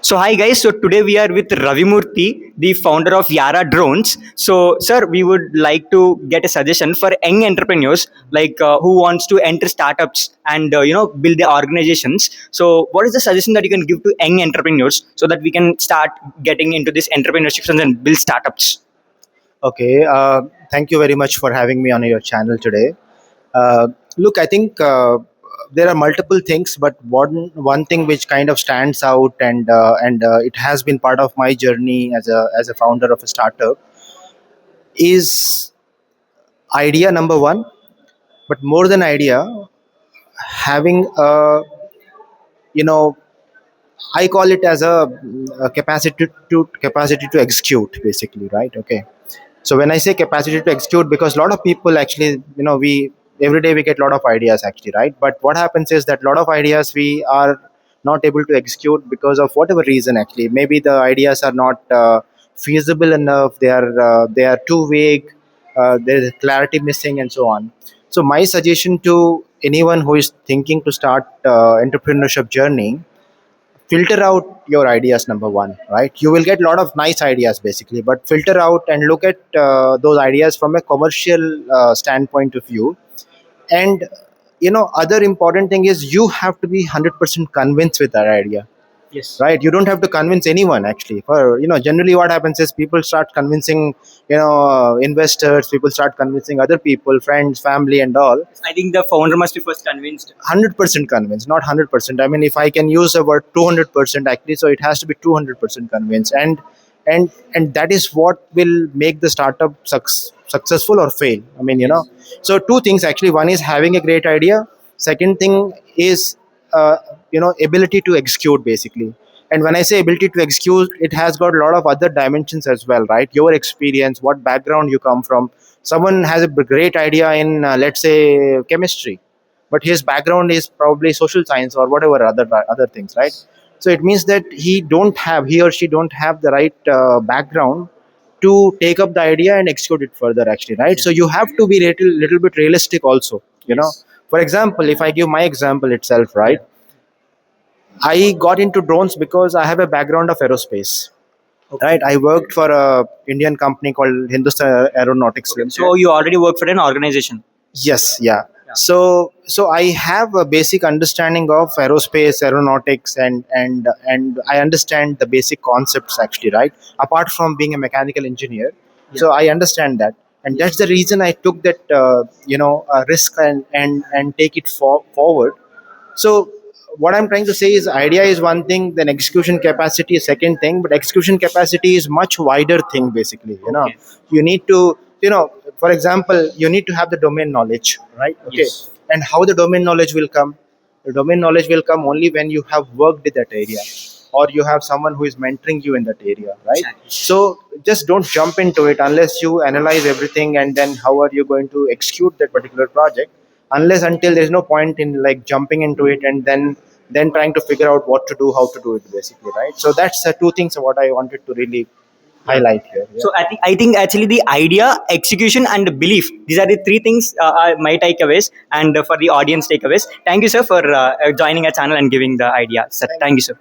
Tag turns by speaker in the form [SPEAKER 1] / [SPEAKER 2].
[SPEAKER 1] So hi guys, so today we are with Ravi Murthy, the founder of Yara Drones. So sir, we would like to get a suggestion for young entrepreneurs who wants to enter startups and build their organizations. So what is the suggestion that you can give to young entrepreneurs so that we can start getting into this entrepreneurship and then build startups?
[SPEAKER 2] Okay, thank you very much for having me on your channel today. Look, I think there are multiple things, but one thing which kind of stands out, and it has been part of my journey as a founder of a startup, is idea number one. But more than idea, having you know I call it as a capacity to execute, basically, right? Okay. So when I say capacity to execute, because a lot of people actually, we every day we get a lot of ideas actually, right? But what happens is that a lot of ideas we are not able to execute because of whatever reason. Actually, maybe the ideas are not feasible enough. They are too vague. There is clarity missing, and so on. So my suggestion to anyone who is thinking to start entrepreneurship journey, filter out your ideas, number one, right? You will get a lot of nice ideas basically, but filter out and look at those ideas from a commercial standpoint of view. And other important thing is you have to be 100% convinced with that idea,
[SPEAKER 1] Yes.
[SPEAKER 2] right? You don't have to convince anyone actually. For generally what happens is people start convincing investors, people start convincing other people, friends, family, and all.
[SPEAKER 1] I think the founder must be first convinced.
[SPEAKER 2] 100% convinced, not 100%. I mean, if I can use the word 200% actually, so it has to be 200% convinced. And that is what will make the startup successful or fail. I mean, so two things actually. One is having a great idea. Second thing is ability to execute, basically. And when I say ability to execute, it has got a lot of other dimensions as well, right? Your experience, what background you come from. Someone has a great idea in let's say chemistry, but his background is probably social science or whatever other things, right? So it means that he or she don't have the right background to take up the idea and execute it further, actually, right? So you have to be little bit realistic also,
[SPEAKER 1] Yes.
[SPEAKER 2] for example, if I give my example itself, right? I got into drones because I have a background of aerospace,
[SPEAKER 1] Okay.
[SPEAKER 2] right? I worked for a Indian company called Hindustan Aeronautics
[SPEAKER 1] Okay.
[SPEAKER 2] Limited.
[SPEAKER 1] So you already work for an organization.
[SPEAKER 2] Yes, yeah.
[SPEAKER 1] Yeah.
[SPEAKER 2] So I have a basic understanding of aerospace, aeronautics, and I understand the basic concepts actually, right? Apart from being a mechanical engineer, so I understand that, and that's the reason I took that risk and take it forward. So what I'm trying to say is idea is one thing, then execution capacity is second thing, but execution capacity is much wider thing basically.
[SPEAKER 1] Okay.
[SPEAKER 2] You need to, for example, you need to have the domain knowledge, right? Okay.
[SPEAKER 1] Yes.
[SPEAKER 2] And how the domain knowledge will come? The domain knowledge will come only when you have worked in that area, or you have someone who is mentoring you in that area, right?
[SPEAKER 1] Exactly.
[SPEAKER 2] So just don't jump into it unless you analyze everything, and then how are you going to execute that particular project. Unless until there's no point in like jumping into it and then trying to figure out what to do, how to do it, basically, right? So that's the two things what I wanted to really highlight here. Yeah.
[SPEAKER 1] So I think actually the idea, execution, and belief. These are the three things are my takeaways, and for the audience takeaways. Thank you, sir, for joining our channel and giving the idea. Sir, thank you, sir.